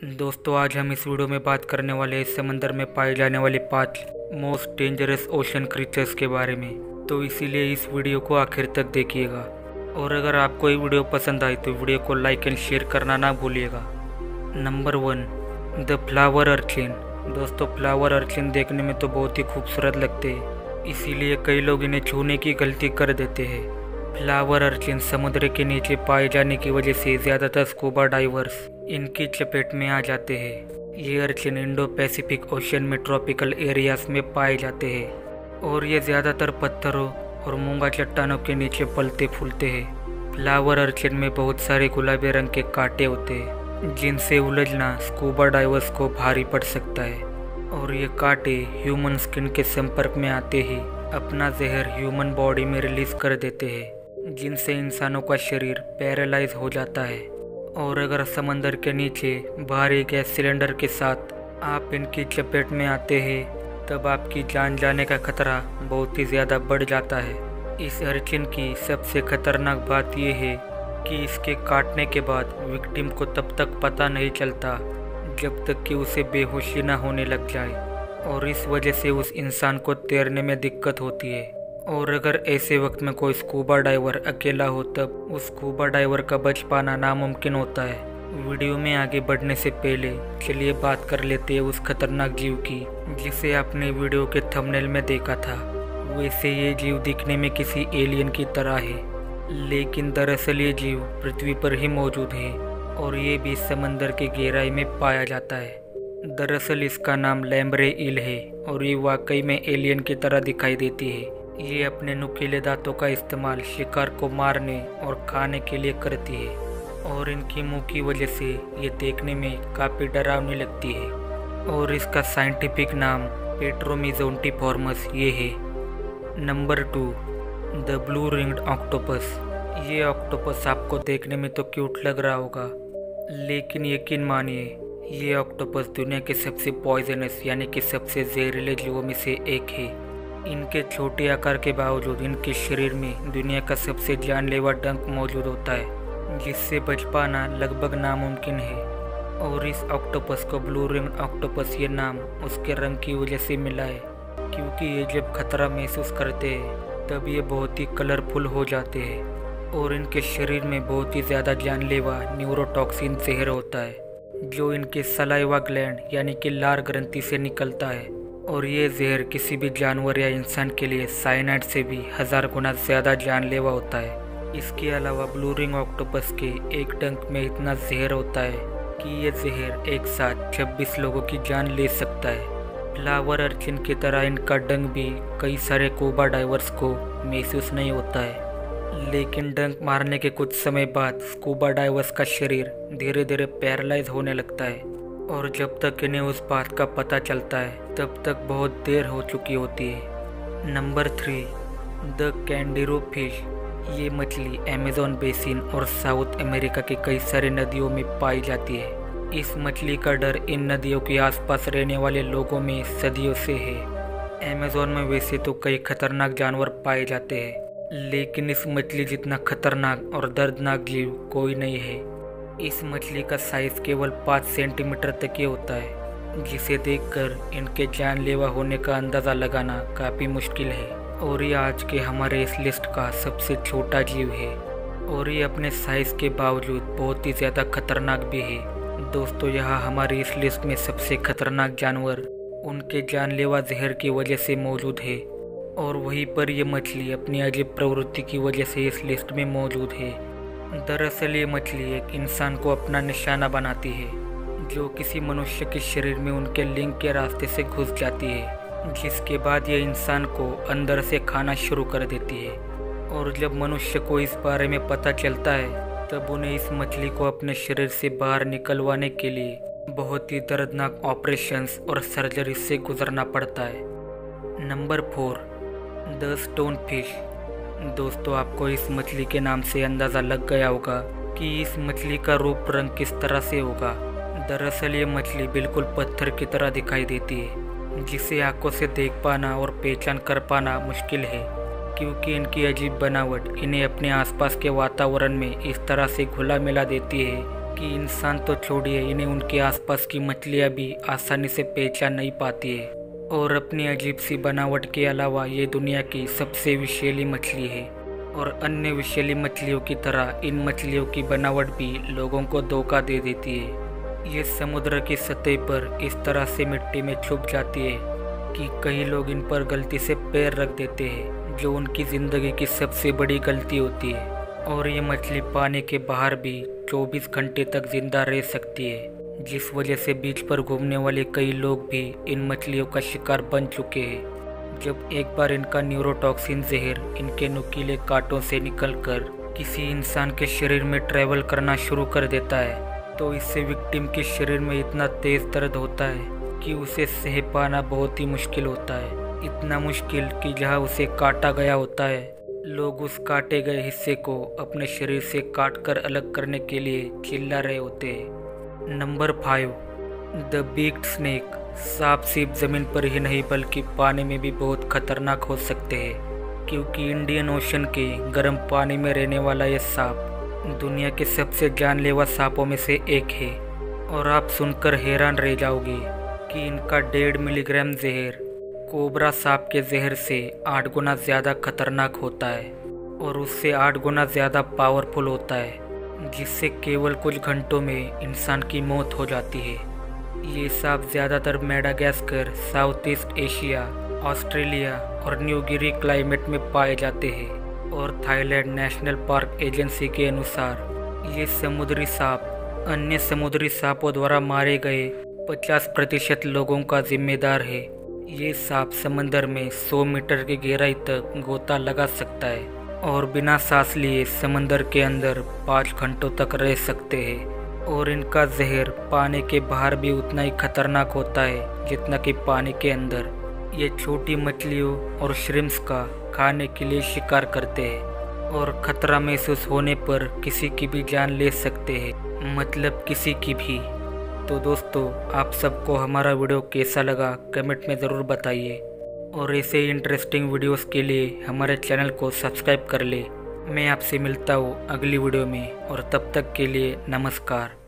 दोस्तों आज हम इस वीडियो में बात करने वाले हैं समंदर में पाए जाने वाले 5 मोस्ट डेंजरस ओशन क्रीचर्स के बारे में। तो इसीलिए इस वीडियो को आखिर तक देखिएगा। और अगर आपको ये वीडियो पसंद आई तो वीडियो को लाइक एंड शेयर करना ना भूलिएगा। Number 1, the flower urchin. दोस्तों फ्लावर अर्चिन देखने में तो बहुत ही खूबसूरत लगते हैं, इसीलिए कई लोग इन्हें छूने की गलती कर देते हैं। फ्लावर अर्चिन समुद्र के नीचे पाए जाने की वजह से ज़्यादातर स्कूबा डाइवर्स इनकी चपेट में आ जाते हैं। ये अर्चिन इंडो पैसिफिक ओशन में ट्रॉपिकल एरियाज में पाए जाते हैं और ये ज़्यादातर पत्थरों और मूंगा चट्टानों के नीचे पलते फूलते हैं। फ्लावर अर्चिन में बहुत सारे गुलाबी रंग के कांटे होते हैं जिनसे उलझना स्कूबा डाइवर्स को भारी पड़ सकता है, और ये कांटे ह्यूमन स्किन के संपर्क में आते ही अपना जहर ह्यूमन बॉडी में रिलीज कर देते हैं, जिनसे इंसानों का शरीर पैरालाइज हो जाता है। और अगर समंदर के नीचे भारी गैस सिलेंडर के साथ आप इनकी चपेट में आते हैं तब आपकी जान जाने का खतरा बहुत ही ज़्यादा बढ़ जाता है। इस अर्चिन की सबसे खतरनाक बात यह है कि इसके काटने के बाद विक्टिम को तब तक पता नहीं चलता जब तक कि उसे बेहोशी न होने लग जाए, और इस वजह से उस इंसान को तैरने में दिक्कत होती है। और अगर ऐसे वक्त में कोई स्कूबा डाइवर अकेला हो तब उस स्कूबा डाइवर का बच पाना नामुमकिन होता है। वीडियो में आगे बढ़ने से पहले चलिए बात कर लेते हैं उस खतरनाक जीव की जिसे आपने वीडियो के थंबनेल में देखा था। वैसे ये जीव दिखने में किसी एलियन की तरह है, लेकिन दरअसल ये जीव पृथ्वी पर ही मौजूद है और ये भी समंदर की गहराई में पाया जाता है। दरअसल इसका नाम लैम्ब्रे ईल है और ये वाकई में एलियन की तरह दिखाई देती है। ये अपने नुकीले दांतों का इस्तेमाल शिकार को मारने और खाने के लिए करती है, और इनकी मुंह की वजह से ये देखने में काफ़ी डरावनी लगती है। और इसका साइंटिफिक नाम पेट्रोमीजोंटिफॉर्मस ये है। Number 2, the blue ringed octopus. ये ऑक्टोपस आपको देखने में तो क्यूट लग रहा होगा, लेकिन यकीन मानिए ये ऑक्टोपस दुनिया के सबसे पॉइजनस यानी कि सबसे जहरीले जीवों में से एक है। इनके छोटे आकार के बावजूद इनके शरीर में दुनिया का सबसे जानलेवा डंक मौजूद होता है, जिससे बच पाना लगभग नामुमकिन है। और इस ऑक्टोपस को ब्लू रिंग्ड ऑक्टोपस ये नाम उसके रंग की वजह से मिला है, क्योंकि ये जब खतरा महसूस करते हैं तब ये बहुत ही कलरफुल हो जाते हैं, और इनके शरीर में बहुत ही ज़्यादा जानलेवा न्यूरोटॉक्सिन जहर होता है जो इनके सलाइवा ग्लैंड यानी कि लार ग्रंथि से निकलता है। और ये जहर किसी भी जानवर या इंसान के लिए साइनाइड से भी 1000 गुना ज़्यादा जानलेवा होता है। इसके अलावा ब्लू रिंग ऑक्टोपस के एक डंक में इतना जहर होता है कि ये जहर एक साथ 26 लोगों की जान ले सकता है। फ्लावर अर्चिन की तरह इनका डंक भी कई सारे स्कूबा डाइवर्स को महसूस नहीं होता है, लेकिन डंक मारने के कुछ समय बाद स्कूबा डाइवर्स का शरीर धीरे धीरे पैरालाइज होने लगता है, और जब तक इन्हें उस बात का पता चलता है तब तक बहुत देर हो चुकी होती है। Number 3, the candiru fish. ये मछली अमेज़न बेसिन और साउथ अमेरिका की कई सारी नदियों में पाई जाती है। इस मछली का डर इन नदियों के आसपास रहने वाले लोगों में सदियों से है। अमेज़न में वैसे तो कई खतरनाक जानवर पाए जाते हैं, लेकिन इस मछली जितना खतरनाक और दर्दनाक जीव कोई नहीं है। इस मछली का साइज केवल 5 सेंटीमीटर तक ही होता है, जिसे देखकर इनके जानलेवा होने का अंदाज़ा लगाना काफ़ी मुश्किल है। और ये आज के हमारे इस लिस्ट का सबसे छोटा जीव है, और ये अपने साइज के बावजूद बहुत ही ज़्यादा खतरनाक भी है। दोस्तों यहाँ हमारी इस लिस्ट में सबसे खतरनाक जानवर उनके जानलेवा जहर की वजह से मौजूद है, और वहीं पर यह मछली अपनी अजीब प्रवृत्ति की वजह से इस लिस्ट में मौजूद है। दरअसल ये मछली एक इंसान को अपना निशाना बनाती है, जो किसी मनुष्य के शरीर में उनके लिंग के रास्ते से घुस जाती है, जिसके बाद ये इंसान को अंदर से खाना शुरू कर देती है। और जब मनुष्य को इस बारे में पता चलता है तब उन्हें इस मछली को अपने शरीर से बाहर निकलवाने के लिए बहुत ही दर्दनाक ऑपरेशंस और सर्जरी से गुजरना पड़ता है। Number 4, the stone fish. दोस्तों आपको इस मछली के नाम से अंदाज़ा लग गया होगा कि इस मछली का रूप रंग किस तरह से होगा। दरअसल ये मछली बिल्कुल पत्थर की तरह दिखाई देती है, जिसे आंखों से देख पाना और पहचान कर पाना मुश्किल है, क्योंकि इनकी अजीब बनावट इन्हें अपने आसपास के वातावरण में इस तरह से घुला मिला देती है कि इंसान तो छोड़िए, इन्हें उनके आसपास की मछलियाँ भी आसानी से पहचान नहीं पाती है। और अपनी अजीब सी बनावट के अलावा ये दुनिया की सबसे विषैली मछली है। और अन्य विषैली मछलियों की तरह इन मछलियों की बनावट भी लोगों को धोखा दे देती है। ये समुद्र की सतह पर इस तरह से मिट्टी में छुप जाती है कि कई लोग इन पर गलती से पैर रख देते हैं, जो उनकी ज़िंदगी की सबसे बड़ी गलती होती है। और ये मछली पानी के बाहर भी 24 घंटे तक जिंदा रह सकती है, जिस वजह से बीच पर घूमने वाले कई लोग भी इन मछलियों का शिकार बन चुके हैं। जब एक बार इनका न्यूरोटॉक्सिन जहर इनके नुकीले कांटों से निकलकर किसी इंसान के शरीर में ट्रैवल करना शुरू कर देता है, तो इससे विक्टिम के शरीर में इतना तेज दर्द होता है कि उसे सह पाना बहुत ही मुश्किल होता है। इतना मुश्किल कि जहां उसे काटा गया होता है, लोग उस काटे गए हिस्से को अपने शरीर से काटकर अलग करने के लिए चिल्ला रहे होते हैं। Number 5, the big snake. सांप सिर्फ ज़मीन पर ही नहीं बल्कि पानी में भी बहुत खतरनाक हो सकते हैं, क्योंकि इंडियन ओशन के गर्म पानी में रहने वाला यह सांप दुनिया के सबसे जानलेवा सांपों में से एक है। और आप सुनकर हैरान रह जाओगे कि इनका 1.5 मिलीग्राम जहर कोबरा सांप के जहर से 8 गुना ज़्यादा खतरनाक होता है और उससे 8 गुना ज़्यादा पावरफुल होता है, जिससे केवल कुछ घंटों में इंसान की मौत हो जाती है। ये सांप ज़्यादातर Madagascar, south east Asia, Australia और न्यूगिनी क्लाइमेट में पाए जाते हैं। और थाईलैंड नेशनल पार्क एजेंसी के अनुसार ये समुद्री सांप अन्य समुद्री सांपों द्वारा मारे गए 50% लोगों का जिम्मेदार है। ये सांप समंदर में 100 मीटर की गहराई तक गोता लगा सकता है और बिना सांस लिए समंदर के अंदर 5 घंटों तक रह सकते हैं। और इनका जहर पानी के बाहर भी उतना ही खतरनाक होता है जितना कि पानी के अंदर। ये छोटी मछलियों और श्रिम्प्स का खाने के लिए शिकार करते हैं और खतरा महसूस होने पर किसी की भी जान ले सकते हैं, मतलब किसी की भी। तो दोस्तों, आप सबको हमारा वीडियो कैसा लगा कमेंट में ज़रूर बताइए। और ऐसे ही इंटरेस्टिंग वीडियोस के लिए हमारे चैनल को सब्सक्राइब कर ले। मैं आपसे मिलता हूँ अगली वीडियो में, और तब तक के लिए नमस्कार।